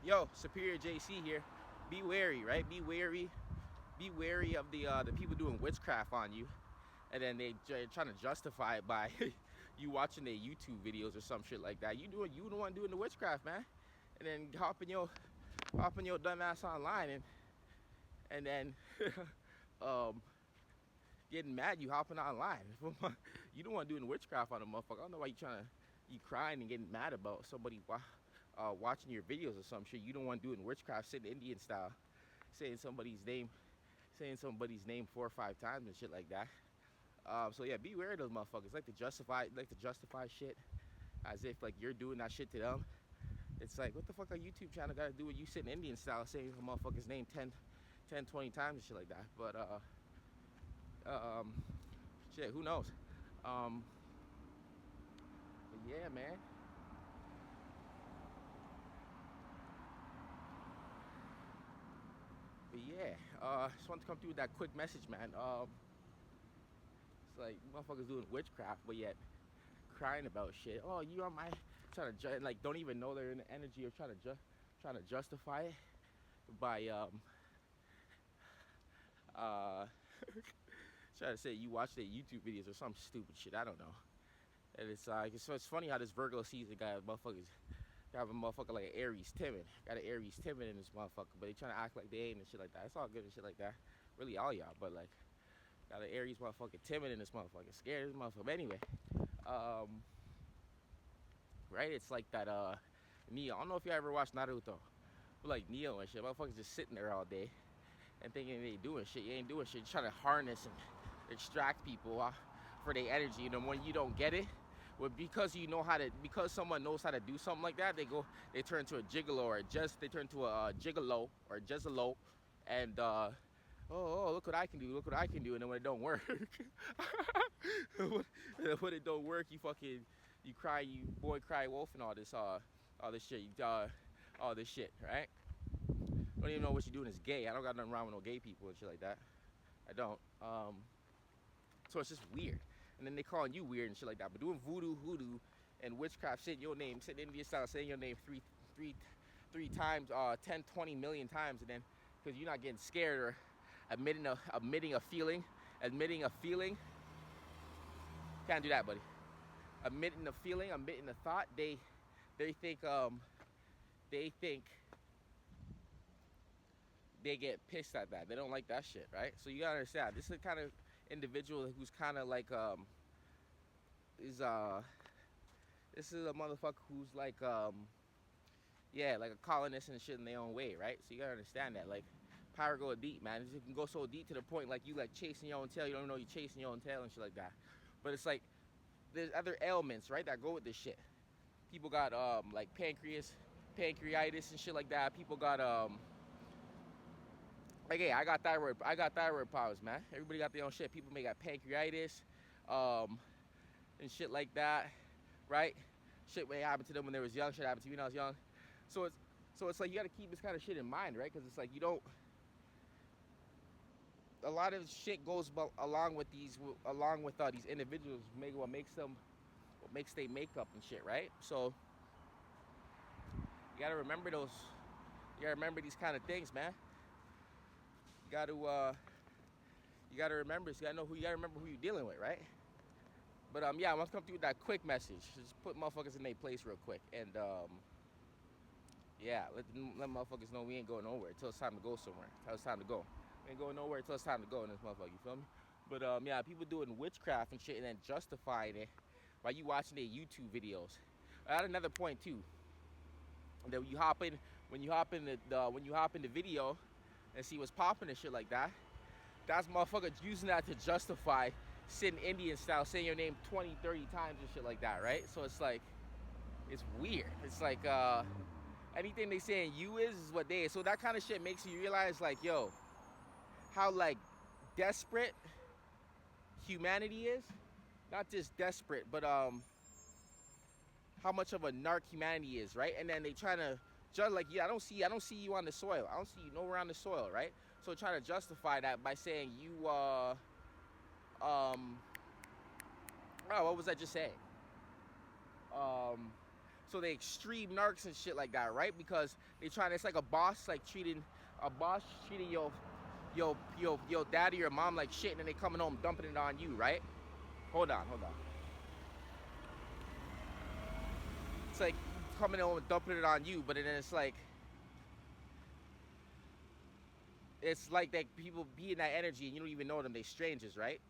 Yo, Superior JC here. Be wary, right? Be wary. Be wary of the people doing witchcraft on you, and then trying to justify it by you watching their YouTube videos or some shit like that. You the one doing the witchcraft, man. And then hopping your dumb ass online and then um getting mad you hopping online. You don't want doing witchcraft on a motherfucker. I don't know why you crying and getting mad about somebody watching your videos or some shit. You don't want doing witchcraft sitting Indian style, saying somebody's name, saying somebody's name 4 or 5 times and shit like that. So yeah, beware of those motherfuckers. Like to justify shit as if like you're doing that shit to them. It's like, what the fuck a YouTube channel got to do with you sitting Indian style saying a motherfucker's name 20 times and shit like that. But um, shit, who knows? Um, but yeah, man. But yeah, just wanted to come through with that quick message, man. It's like motherfuckers doing witchcraft, but yet crying about shit. Oh, you on my trying to like don't even know they're in the energy of trying to justify it by uh trying to say you watch their YouTube videos or some stupid shit. I don't know. And it's like it's funny how this Virgo season got a motherfucker like an Aries timid. Got an Aries timid in this motherfucker, but they trying to act like they ain't and shit like that. It's all good and shit like that. Really all y'all, but like got an Aries motherfucker timid in this motherfucker, scared of this motherfucker. But anyway, um, right? It's like that Neo. I don't know if you ever watched Naruto, but like Neo and shit. Motherfuckers just sitting there all day and thinking they doing shit. You ain't doing shit. You're trying to harness and extract people for their energy. And then when you don't get it, well, because someone knows how to do something like that, they turn to a gigolo or they turn to a gigolo or a jezalo, and look what I can do, look what I can do, and then when it don't work, when it don't work, you cry, you boy cry wolf and all this shit, all this shit, right? Don't even know what you're doing is gay. I don't got nothing wrong with no gay people and shit like that. I don't. So it's just weird. And then they calling you weird and shit like that. But doing voodoo, hoodoo, and witchcraft, saying your name, sitting Indian style, saying your name three times, 10, 20 million times, and then because you're not getting scared or admitting a feeling, can't do that, buddy. Admitting a feeling, admitting a thought, they think they think they get pissed at that. They don't like that shit, right? So you gotta understand, this is the kind of individual who's kind of like is this is a motherfucker who's like yeah, like a colonist and shit in their own way, right? So you gotta understand that, like, power go deep, man. It can go so deep to the point like you like chasing your own tail. You don't even know you're chasing your own tail and shit like that. But it's like there's other ailments, right, that go with this shit. People got like pancreatitis and shit like that. People got like, hey, I got thyroid problems, man. Everybody got their own shit. People may got pancreatitis, um, and shit like that, right? Shit may happen to them when they was young. Shit happened to me when I was young. So it's like you got to keep this kind of shit in mind, right? Because it's like you don't. A lot of shit goes along with these individuals. What makes they makeup and shit, right? So you got to remember those. You got to remember these kind of things, man. You got to you got to remember. You got to know who. You got to remember who you're dealing with, right? But yeah, I want to come through with that quick message. Just put motherfuckers in their place real quick, and yeah, let motherfuckers know we ain't going nowhere until it's time to go somewhere. Until it's time to go. We ain't going nowhere until it's time to go in this motherfucker. You feel me? But yeah, people doing witchcraft and shit and then justifying it by you watching their YouTube videos. I had another point too. That when you hop in the video and see what's popping and shit like that. That's motherfuckers using that to justify sitting Indian style, saying your name 20, 30 times and shit like that, right? So it's like, it's weird. It's like, anything they saying you is what they is. So that kind of shit makes you realize, like, yo, how, like, desperate humanity is. Not just desperate, but, how much of a narc humanity is, right? And then they trying to judge, like, yeah, I don't see you on the soil. I don't see you nowhere on the soil, right? So trying to justify that by saying you, oh, what was I just saying? So they extreme narcs and shit like that, right? Because they trying, it's like a boss like treating your daddy or mom like shit, and then they coming home dumping it on you, right? Hold on. It's like coming home and dumping it on you, but then it's like that people be in that energy and you don't even know them. They strangers, right?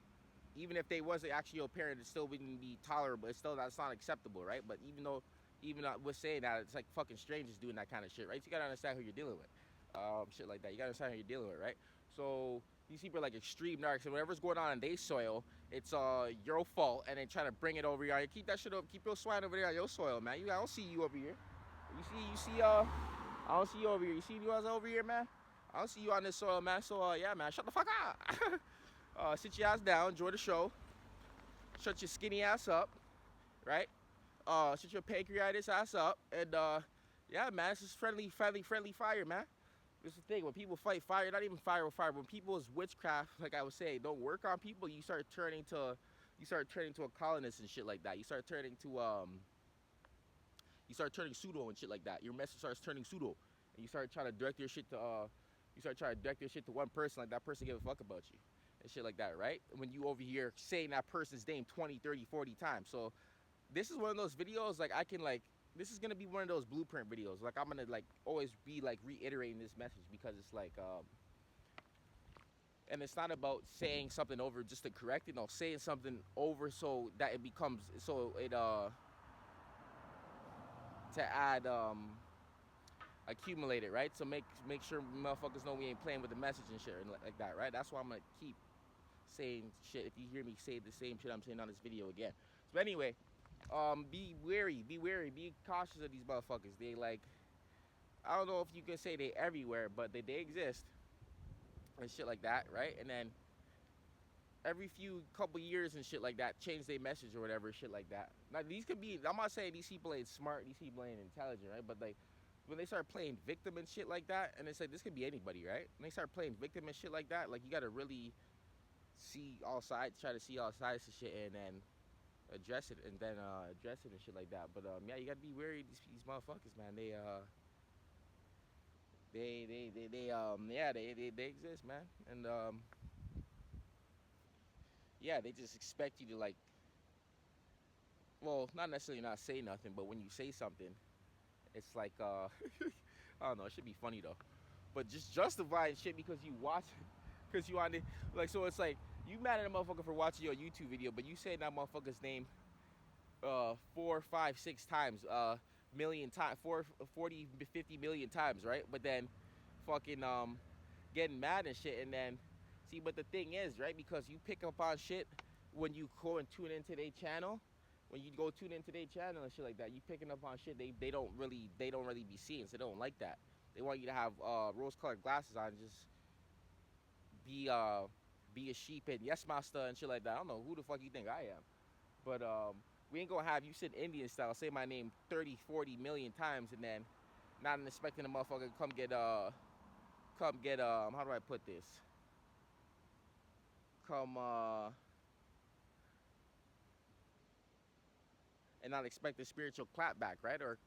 Even if they wasn't actually your parent, it still wouldn't be tolerable. It's still that's not acceptable, right? But even we're saying that, it's like fucking strangers doing that kind of shit, right? So you gotta understand who you're dealing with, shit like that. You gotta understand who you're dealing with, right? So these people are like extreme narcs, and whatever's going on in their soil, it's your fault, and then trying to bring it over here. Keep that shit up. Keep your swine over there on your soil, man. I don't see you over here. You see I don't see you over here. You see you guys over here, man? I don't see you on this soil, man. So yeah, man, shut the fuck up. Sit your ass down, enjoy the show. Shut your skinny ass up, right? Shut your pancreatitis ass up, and yeah, man, this is friendly fire, man. This is the thing, when people fight fire, not even fire with fire, when people's witchcraft, like I was saying, don't work on people, you start turning to a colonist and shit like that. You start turning pseudo and shit like that. Your message starts turning pseudo, and you start trying to direct your shit to one person, like that person give a fuck about you and shit like that, right? When you over here saying that person's name 20, 30, 40 times. So this is one of those videos, like, this is gonna be one of those blueprint videos. Like, I'm gonna like always be like reiterating this message, because it's like and it's not about saying something over just to correct it. No, saying something over so that it becomes, so it to add accumulate it, right? So make sure motherfuckers know we ain't playing with the message and shit and like that, right? That's why I'm gonna keep saying shit. If you hear me say the same shit I'm saying on this video again. So anyway, be wary, be cautious of these motherfuckers. They like, I don't know if you can say they everywhere, but they exist and shit like that, right? And then every few couple years and shit like that, change their message or whatever, shit like that. Now these could be, I'm not saying these people ain't smart, these people ain't intelligent, right? But like, when they start playing victim and shit like that, and it's like, this could be anybody, right? When they start playing victim and shit like that, like, you gotta really see all sides, try to see all sides of shit, and then address it, and shit like that. But yeah, you gotta be wary of these motherfuckers, man. They exist, man. And yeah, they just expect you to, like, well, not necessarily not say nothing, but when you say something, it's like I don't know, it should be funny though, but just justifying shit because you watch, because you on it, like, so it's like, you mad at a motherfucker for watching your YouTube video, but you say that motherfucker's name 4, 5, 6 times, million times, 40, 50 million times, right? But then fucking getting mad and shit, and then see, but the thing is, right, because you pick up on shit when you go and tune into their channel. When you go tune into their channel and shit like that, you picking up on shit they don't really be seeing, so they don't like that. They want you to have rose-colored glasses on, and just be a sheep and yes master and shit like that. I don't know who the fuck you think I am, but we ain't gonna have you sit Indian style, say my name 30, 40 million times, and then not expecting a motherfucker to come get how do I put this? And not expect a spiritual clap back, right? Or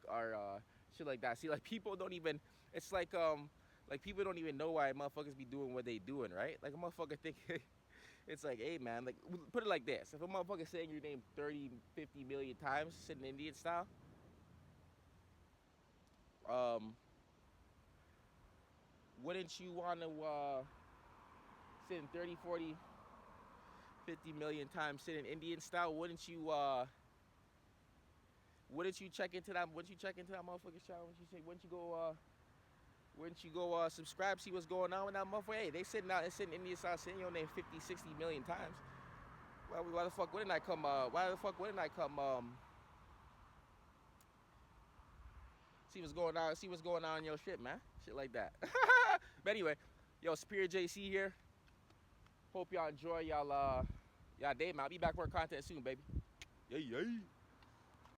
shit like that. See, like, people don't even, it's like people don't even know why motherfuckers be doing what they doing, right? Like, a motherfucker think, it's like, hey man, like, put it like this. If a motherfucker saying your name 30, 50 million times, sitting Indian style, wouldn't you want to sit in 30, 40, 50 million times sitting Indian style? Wouldn't you check into that? Wouldn't you check into that motherfucker's channel? Wouldn't you go subscribe, see what's going on with that motherfucker? Hey, they sitting Indian style saying your name 50, 60 million times. Why the fuck wouldn't I come? See what's going on in your shit, man. Shit like that. But anyway, yo, Superior JC here. Hope y'all enjoy y'all day, man. I'll be back for content soon, baby. Yay.